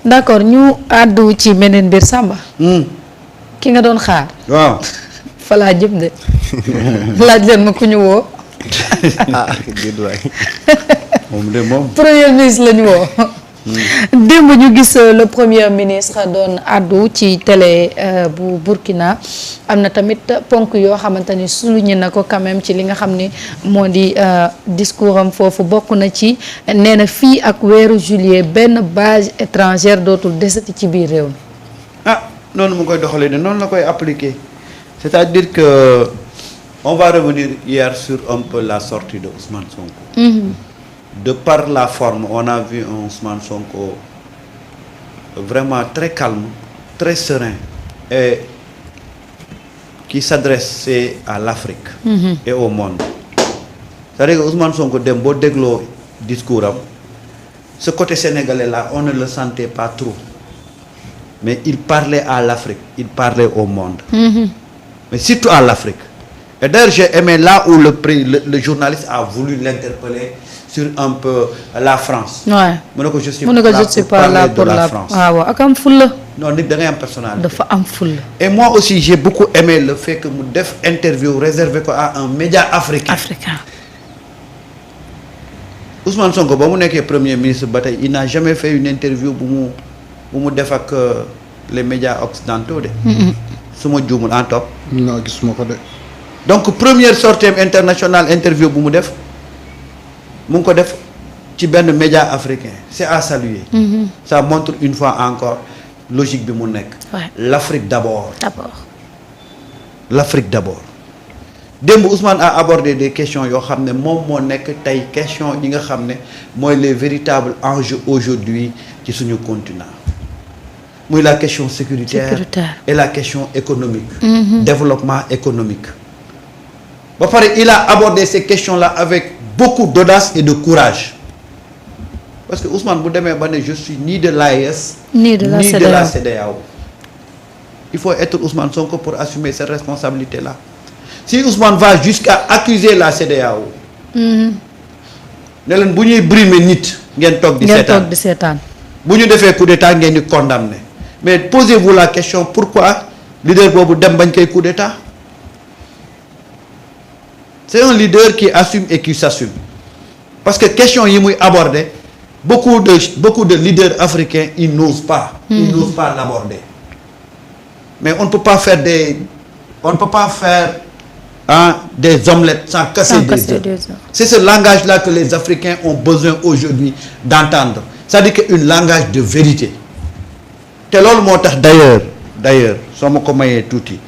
d'accord ñu àddu ci beneen mbir Samba. ki nga doon xaar. waaw. fa laa jëm de. laaj leen ma ku ñu woo. moom de moom. premier ministre la ñu woo. démb ñu gis le premier ministre doon àddu ci télé bu Burkina am na tamit ponk yoo xamante ni souligné na ko quand même ci li nga xam ni moo di discours am foofu bokk na ci nee na fii ak weeru juillet benn base étrangère dootul desati ci biir réew mi. noonu mu koy doxalee de noonu la koy appliquer c'est-à-dire que on va revenir hier sur un peu la sortie de Ousmane Sonko. De par la forme, on a vu un Ousmane Sonko vraiment très calme, très serein et qui s'adressait à l'Afrique et au monde. C'est-à-dire que Ousmane Sonko dem boo dégloo discours am ce côté sénégalais là on ne le sentait pas trop mais il parlait à l'Afrique, il parlait au monde. Mais surtout à l'Afrique. Et d'ailleurs j'ai aimé là où le journaliste a voulu l'interpeller sur un peu la France. Ouais. mu ne ko je suis pas là pour la France. waaw ak am fulla. non nit da ngay am personnalité. dafa am fulla. Et moi aussi j'ai beaucoup aimé le fait que mu def interview réservé ko à un média africain. Ousmane Sonko ba mu nekkee premier ministre ba tey il n'a jamais fait une interview bu mu def ak les médias occidentaux de. su ma juumul en top. non gisuma ko de. donc première sortie internationale interview bu mu def. mu ngi ko def ci benn média africain c'est à saluer. Ça montre une fois encore logique bi mu nekk. L'Afrique d'abord. L'Afrique d'abord. démb Ousmane a abordé des questions yoo xam ne moom moo nekk tey question yi nga xam ne mooy les véritables enjeux aujourd'hui ci suñu continent. muy la question sécuritaire et la question économique. Développement économique. ba pare il a abordé ces questions-là avec beaucoup d'audace et de courage parce que Ousmane bu demee ba ne je suis ni de l'AES ni de la CEDEAO. Il faut être Ousmane Sonko pour assumer cette responsabilité-là. Si Ousmane va jusqu'à accuser la CEDEAO ne leen bu ñuy brimer nit ngeen toog di seetaan bu ñu defee coup d'état ngeen di condamner mais posez-vous la question pourquoi leader boobu dem bañ koy coup d'état. C'est un leader qui assume et qui s'assume parce que question yi muy aborder beaucoup de leaders africains ils n'osent pas l'aborder. Mais on ne peut pas faire des omelettes sans casser des œufs. C'est ce langage-là que les Africains ont besoin aujourd'hui d'entendre. C'est-à-dire qu'un langage de vérité. te loolu moo tax d'ailleurs soo ma ko mayee tuuti.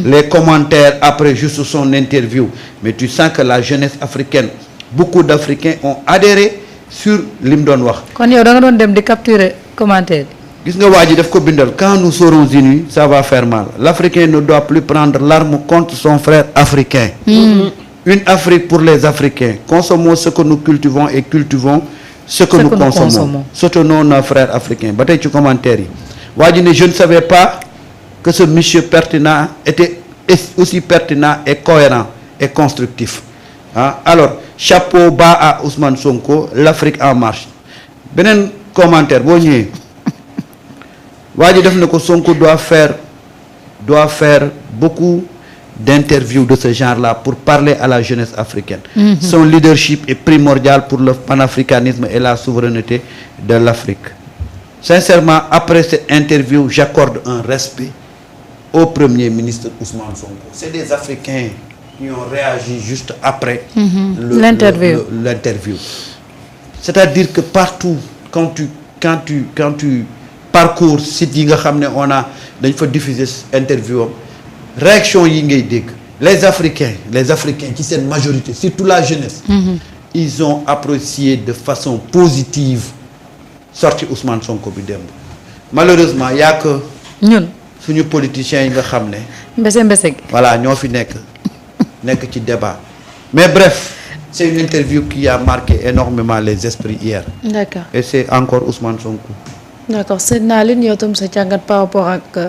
Les commentaires après juste son interview mais tu sens que la jeunesse africaine beaucoup d'Africains ont adhéré sur li mu doon wax. kon yow da nga doon dem di capturer commentaire. gis nga waa ji daf ko bindal quand nous serons unis ça va faire mal l'Africain ne doit plus prendre l'arme contre son frère africain. Une Afrique pour les Africains. Consommons ce que nous cultivons et cultivons ce que nous consommons. Soutenons nos frères africains. ba tey ci commentaire yi waa ji ne je ne savais pas que ce monsieur pertinent était aussi pertinent et cohérent et constructif. Alors chapeau bas à Ousmane Sonko, l'Afrique en marche. beneen commentaire boo ñëwee waa ji def na ko Sonko doit faire beaucoup d'interviews de ce genre-là pour parler à la jeunesse africaine. Son leadership est primordial pour le panafricanisme et la souveraineté de l'Afrique. Sincèrement, après cette interview, j'accorde un respect au Premier ministre Ousmane Sonko. C'est des Africains qui ont réagi juste après l'interview. C'est-à-dire que partout, quand tu parcours site yi nga xam ne dañ fa diffuser interview am réaction yi ngay dégg les Africains ci seen majorité surtout la jeunesse. Ils ont apprécié de façon positive sorti Ousmane Sonko bi démb. Malheureusement y a que ñun suñu politiciens yi nga xam ne mbese voilà ñoo fi nekk ci débat mais bref c'est une interview qui a marqué énormément les esprits hier. D'accord. Et c'est encore Ousmane Sonko. D'accord sëñ Naline yow tam sa jàngat par rapport ak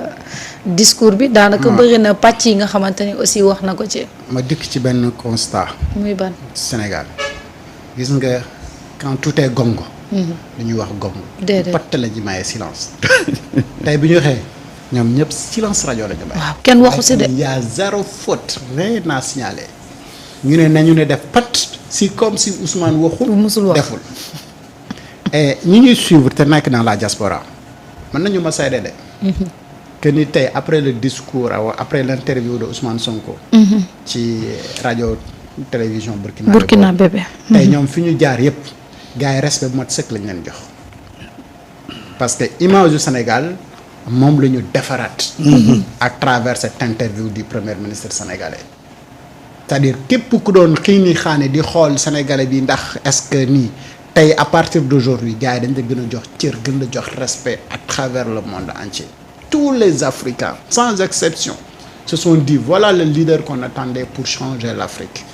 discours bi daanaka bëri na pàcc yi nga xamante ni aussi wax na ko ci. ma dikk ci benn constat. muy ban. Sénégal gis nga quand tout est gongo lu ñuy wax gong. déedéet patt la ñu maye silence. tey bi ñu waxee ñoom ñëpp silence rajo la ñu maye. waaw kenn waxu si de. il y a zéro faute rien à signaler. ñu ne nañu ne def pat si comme si Ousmane waxul. musul wax deful. et ñi ñuy suivre te nekk dans la diaspora mën nañu ma seede de. que ni tey après le discours après l'interview de Ousmane Sonko. ci rajo télévision Burkina Bébé. tey ñoom fi ñu jaar yépp gars yi respect bu mat sëkk lañ leen jox. parce que image du Sénégal moom la ñu defaraat. à travers cette interview du premier ministre sénégalais. c'est-à-dire képp ku doon xiini xaane di xool sénégalais bi ndax est-ce que nii tey à partir d'aujourd'hui gars yi dañ la gën a jox cër gën la jox respect à travers le monde entier. tous les Africains sans exception se sont dit voilà le leader qu'on attendait pour changer l'Afrique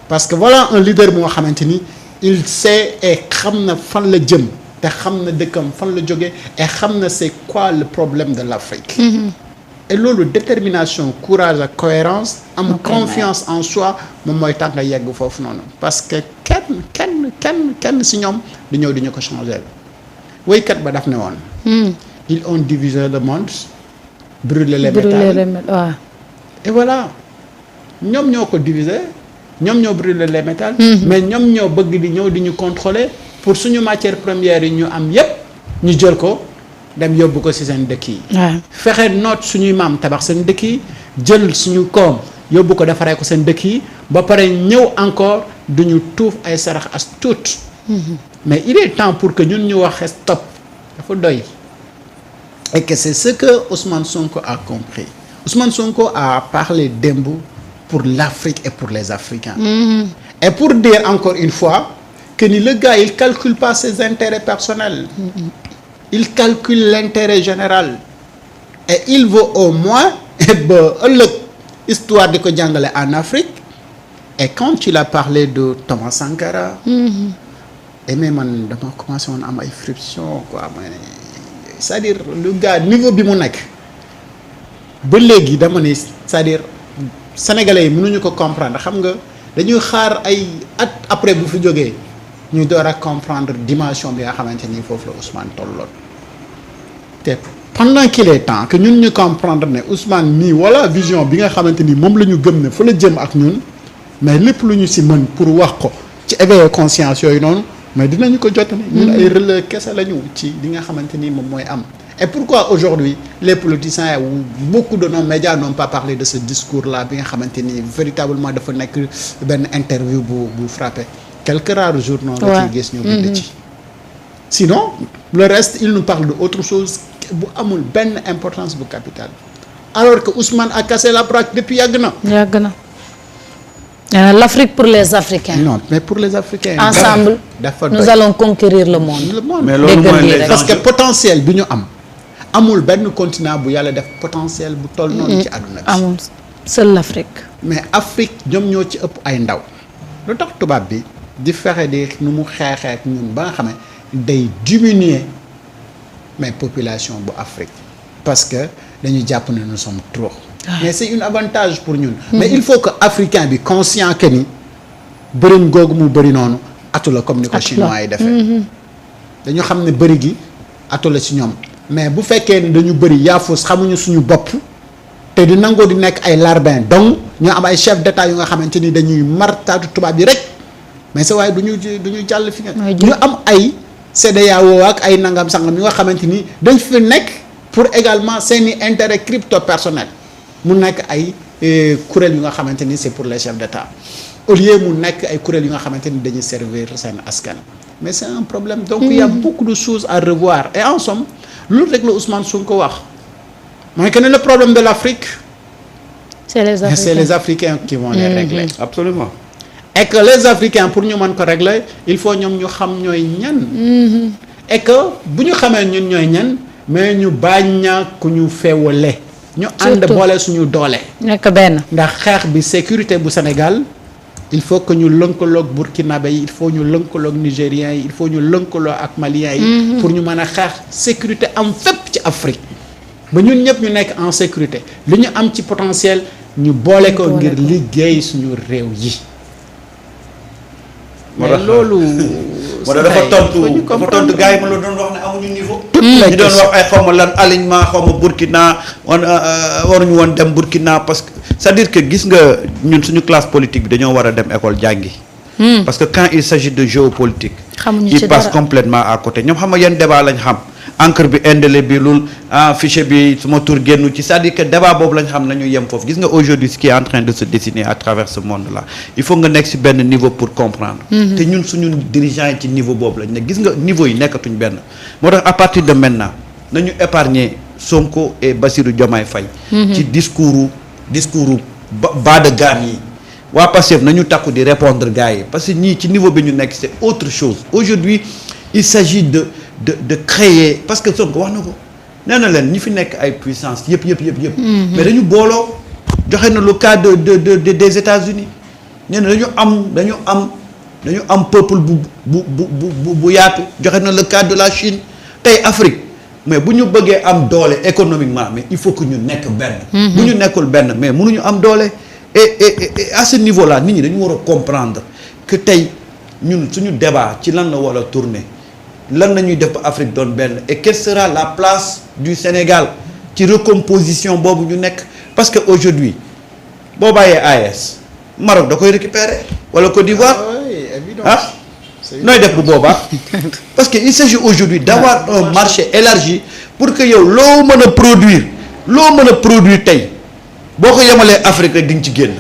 parce que voilà un leader bu nga xamante ni il sait et xam na fan la jëm te xam na dëkkam fan la jógee et xam na c'est quoi le problème de l'Afrique. et loolu détermination courage ak cohérence am confiance en soi moom mooy tax nga yegg foofu noonu parce que kenn si ñoom di ñëw di ñu ko changer woykat ba daf ne woon ils ont divisé le monde brûlé les métals waaw. et voilà ñoom ñoo ko diviser ñoom ñoo brûlé les métals mais ñoom ñoo bëgg di ñëw di ñu contrôler pour suñu matière première yi ñu am yépp ñu jël ko dem yóbbu ko ci seen dëkk yi fexe noot suñuy maam tabax seen dëkk yi jël suñu koom yóbbu ko defaree ko seen dëkk yi ba pare ñëw encore duñu tuuf ay sarax as tuut mais il est temps pour que ñun ñu waxe stop dafa doy et que c'est ce que Ousmane Sonko a compris Ousmane Sonko a parlé démb pour l'Afrique et pour les Africains et pour dire encore une fois que ni le gars il calcule pas ses intérêts personnels il calcule l'intérêt général et il veut au moins ba ëllëg histoire di ko jàngale en Afrique et quand il a parlé de Thomas Sankara et mais man dama commencé woon am ay frictions quoi c'est-à-dire le gars niveau bi mu nekk ba léegi dama ne c'est-à-dire sénégalais yi mënuñu ko comprendre xam nga dañuy xaar ay at après bu fi jógee ñu door a comprendre dimension bi nga xamante ni foofu la Ousmane tolloon te pendant qu'il est temps que ñun ñu comprendre ne Ousmane nii wala vision bi nga xamante ni moom la ñu gëm ne fa la jëm ak ñun mais lépp lu ñu si mën pour wax ko ci éveiller conscience yooyu noonu mais dinañu ko jot ne ñun ay relais kese la ñu ci li nga xamante ni moom mooy am et pourquoi aujourd'hui les politiciens ou beaucoup de nos médias n'ont pas parlé de ce discours là bi nga xamante ni véritablement dafa nekk benn interview bu frappé quelques rares journaux la ciy gis ñu bind ci sinon le reste il nous parle de autre chose bu amul benn importance bu capitale alors que Ousmane a cassé la braque depuis yàgg na l'Afrique pour les Africains. Non, mais pour les Africains. Ensemble, nous allons conquérir le monde. Mais loolu mooy les parce que potentiel bi ñu am amul benn continent bu yàlla def potentiel bu toll noonu ci àdduna bi. amul seul l'Afrique. mais Afrique ñoom ñoo ci ëpp ay ndaw lu tax tubaab bi di fexe di nu mu xeexee ak ñun ba nga xam ne day diminuer mais population bu Afrique parce que dañu jàpp ne nous sommes trop. mais c'est un avantage pour ñun. mais il faut que africain bi conscient que ni bëriñ googu mu bëri noonu atu la comme ni ko chinois yi defee. dañu xam ne bëri gi atu la ci ñoom mais bu fekkee ni dañu bëri yaafus xamuñu suñu bopp te di nangoo di nekk ay larbin donc ñu am ay chef d'état yu nga xamante ni dañuy martaatu tubaab yi rek mais sa waaye du ñu jàll fi nga. ñu am ay CEDEAO ak ay nangam sangam yu nga xamante ni dañ fi nekk pour également seeni intérêt crypto personnel. mu nekk ay kuréel yu nga xamante ni c'est pour les chefs d'État au lieu mu nekk ay kuréel yu nga xamante ni dañuy servir seen askan mais c'est un problème donc il y a beaucoup de choses à revoir et en somme loolu rek la Ousmane Sonko wax mooy que ne le problème de l'Afrique c'est les Africains qui vont les régler absolument et que les Africains pour ñu mën ko régler il faut ñoom ñu xam ñooy ñan et que bu ñu xamee ñun ñooy ñan mais ñu bañ ku ñu feewale ñu ànd boole suñu doole. nekk benn. ndax xeex bi sécurité bu Sénégal il faut que ñu lëkkaloog burkinabé yi il faut ñu lëkkaloog nigériens yi il faut ñu lëkkaloo ak maliens yi. pour ñu mën a xeex sécurité am fépp ci Afrique. ba ñun ñëpp ñu nekk en sécurité li ñu am ci potentiel ñu boole ko ngir liggéey suñu réew yi. mais loolu moo tax dafa tontu gars yi ma la doon wax ne amuñu niveau. ñu doon wax ay xaw ma lan alignement xaw ma Burkina waruñu woon dem Burkina parce que c'est-à-dire que gis nga ñun suñu classe politique bi dañoo war a dem école jàngi. parce que quand il s'agit de géopolitique. ils passent complètement à côté ñoom xam nga yan débat lañ xam. encre bi indélébile fichier bi suma tur génnu ci c'est-à-dire que débat boobu lañ xam nañu yem foofu gis nga aujourd'hui ce qui est en train de se dessiner à travers ce monde là il faut nga nekk ci benn niveau pour comprendre te ñun suñu dirigeants yi ci niveau boobu lañ nekk gis nga niveau yi nekkatuñ benn moo tax à partir de maintenant nañu épargner Sonko et Bassirou Diomaye Faye ci discours bas de gamme yi waa Pastef nañu takku di répondre gars yi parce que ñii ci niveau bi ñu nekk c'est autre chose aujourd'hui il s'agit de créer parce que Sonko wax na ko nee na leen ñi fi nekk ay puissance yëpp mais dañu booloo joxe na le cas des États-Unis nee na dañu am peuple bu yaatu joxe na le cas de la Chine tey Afrique mais bu ñu bëggee am doole économiquement mais il faut que ñu nekk benn bu ñu nekkul benn mais mënuñu am doole et à ce niveau là nit ñi dañu war a comprendre que tey ñun suñu débat ci lan la war a tourner lan la ñuy def ba Afrique doon benn et quelle sera la place du Sénégal ci recomposition boobu ñu nekk parce que aujourd'hui boo bàyyee AES Maroc da koy récupérer wala Côte d'Ivoire nooy def bu boobaa parce que il s'agit aujourd'hui d'avoir un marché élargi pour que yow loo mën a produire tey boo ko yemalee Afrique rek di nga ci génn.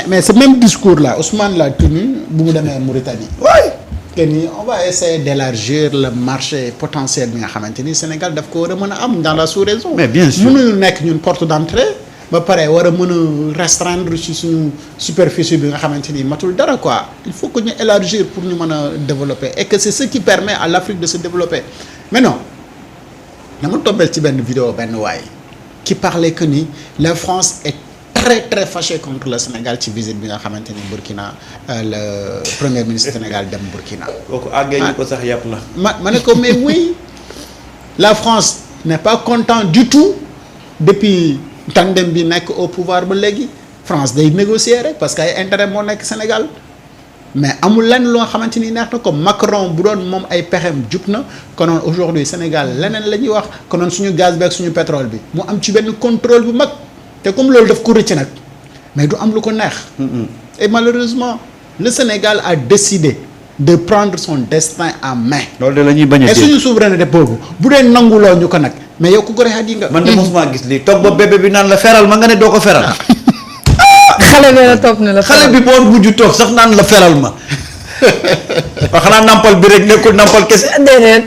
mais ce même discours là Ousmane l'a tenu bu mu demee Mauritanie. oui. que ni on va essayer d'élargir le marché potentiel bi nga xamante ni Sénégal daf ko war a mën a am dans la sous-région. mais bien sûr mënuñu nekk ñun porte d'entrée ba pare war a mën a restreindre ci suñu superficie bi nga xamante ni matul dara quoi il faut que ñu élargir pour ñu mën a développer et que c'est ce qui permet à l'Afrique de se développer mais non dama tombé ci benn vidéo benn waay qui parlait que ni la France est très fâché contre le Sénégal ci visite bi nga xamante ni Burkina le premier ministre Sénégal dem Burkina. kooku àggee ñu ko sax yàpp la. ma ne ko mais oui la France n'est pas content du tout depuis tandem bi nekk au pouvoir ba léegi France day négocier rek parce que ay intérêt moo nekk Sénégal mais amul lenn loo xamante ni neex na ko Macron bu doon moom ay pexem jub na konoon aujourd'hui Sénégal leneen la ñuy wax konoon suñu gaz bi ak suñu pétrole bi mu am ci benn contrôle bu mag. te comme loolu daf ko rëcc nag mais du am lu ko neex. et malheureusement le Sénégal a décidé de prendre son destin en main. loolu de la ñuy bañ a dégg et suñu souveraineté boobu bu dee nanguloo ñu ko nag mais yow ku ko reexaat yi nga. man de mosuma gis lii toog ba bébé bi naan la feral ma nga ne doo ko feral. xale bi la topp ne la. xale bi boo mujj toog sax naan la feral ma. waaw xanaa nampal bi rek nekkul nampal kese. déedéet.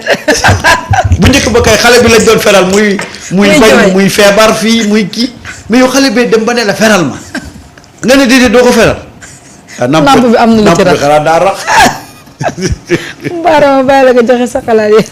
bu njëkk ba kay xale bi lañ doon feral muy bañ muy feebar fii muy kii mais yow xale bee dem ba ne la feral ma nga ne déedéet doo ko feral. namp bi am na lu ci rax xanaa daa rax. Baara ma bàyyi la nga joxe sa xalaat yi.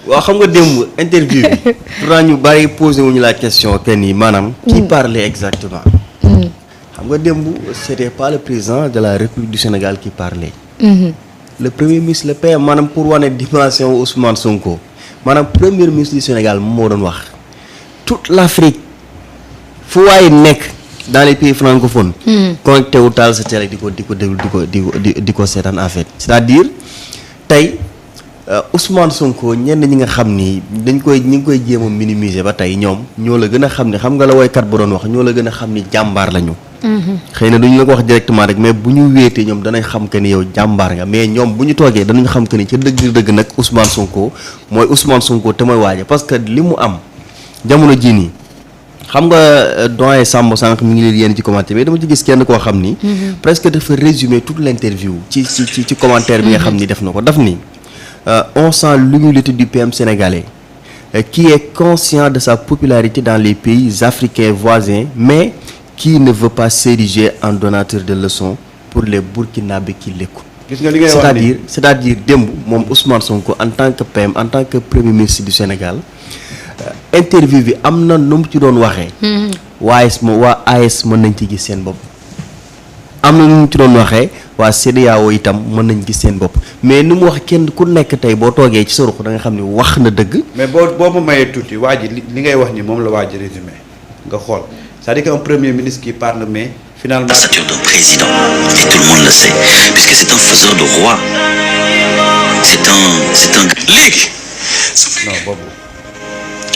waaw xam nga démb interview bi pourtant ñu bari posé wuñu la question que ni maanaam. qui parlait exactement. xam nga démb c'était pas le président de la République du Sénégal qui parlait. le premier ministre le PM maanaam pour wane dimension Ousmane Sonko maanaam premier ministre du Sénégal moo doon wax toute l'Afrique fu waay nekk dans les pays francophones. connecté wu taal sa télé di ko déglu di ko seetaan en fait. c'est-à-dire tey Ousmane Sonko ñenn ñi nga xam ni ñi ngi koy jéem a minimiser ba tey ñoom ñoo la gën a xam ni xam nga la woykat ba doon wax ñoo la gën a xam ni jàmbaar lañu. xëy na duñu la ko wax directement rek mais bu ñu wéetee ñoom danañ xam que ni yow jàmbaar nga mais ñoom bu ñu toogee danañ xam que ni ca dëgg-dëgg nag Ousmane Sonko mooy Ousmane Sonko te mooy waaja parce que li mu am jamono jii nii xam nga doyen Samb sànq mi ngi leen yéen ci commentaire mais dama ci gis kenn koo xam ni. presque dafa résumer toute l'interview ci commentaire bi nga xam ni def na ko daf ni on sent l'humilité du PM sénégalais qui est conscient de sa popularité dans les pays africains voisins mais qui ne veut pas s'ériger en donateur de leçons pour les Burkinabés qui l'écoutent. gis nga li ngay wax nii c'est-à-dire démb moom Ousmane Sonko en tant que PM en tant que premier ministre du Sénégal interview bi am na nu mu ci doon waxee. waa AES mën nañ ci gis seen bopp. am na nu mu ci doon waxee waa CEDEAO itam mën nañ gis seen bopp mais ni mu wax kenn ku nekk tey boo toogee ci sa ruq da nga xam ni wax na dëgg. mais boo ma mayee tuuti waa ji li ngay wax ni moom la waa ji résumé nga xool. C'est-à-dire qu'un premier ministre qui parle, mais finalement... La stature d'un président, et tout le monde le sait, puisque c'est un faiseur de roi. c'est un léegi. non boobu.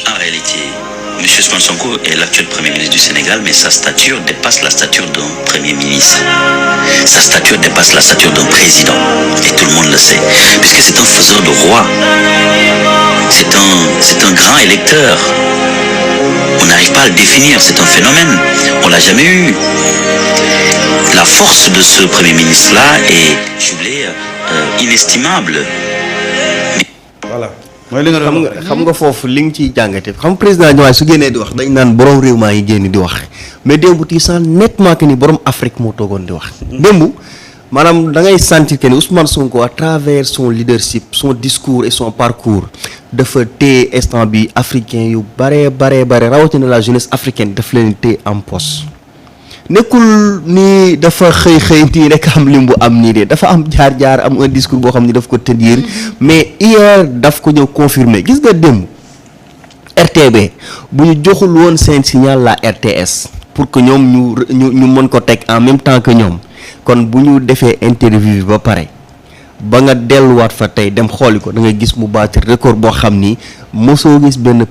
en réalité, M. Ousmane Sonko est l'actuel Premier ministre du Sénégal, mais sa stature dépasse la stature d'un Premier ministre. Sa stature dépasse la stature d'un président. Et tout le monde le sait. Puisque c'est un faiseur de roi. C'est un grand électeur. On n'arrive pas à le définir, c'est un phénomène. On l'a jamais eu. La force de ce Premier ministre-là est, je voulais, inestimable. voilà. mooy li nga doon wax. xam nga foofu li nga ciy jàngate xam président Diomaye su génnee di wax dañ naan borom réew maa ngi génn di wax mais démb tu sens nettement que ni borom Afrique moo toogoon di wax. démb maanaam da ngay sentir que ni Ousmane Sonko à travers son leadership son discours et son parcours dafa téye instant bi africain yu bare rawatina la jeunesse africaine daf leen téye en poche. nekkul ni dafa xëy nii rek am lim bu am nii de dafa am jaar-jaar am un discours boo xam ni daf ko tenir mais hier daf ko ñëw confirmer gis nga démb RTB bu ñu joxul woon seen signal la RTS pour que ñoom ñu mën ko teg en même temps que ñoom kon bu ñu defee interview ba pare ba nga delluwaat fa tey dem xooli ko da ngay gis mu battre record boo xam ni mosoo gis benn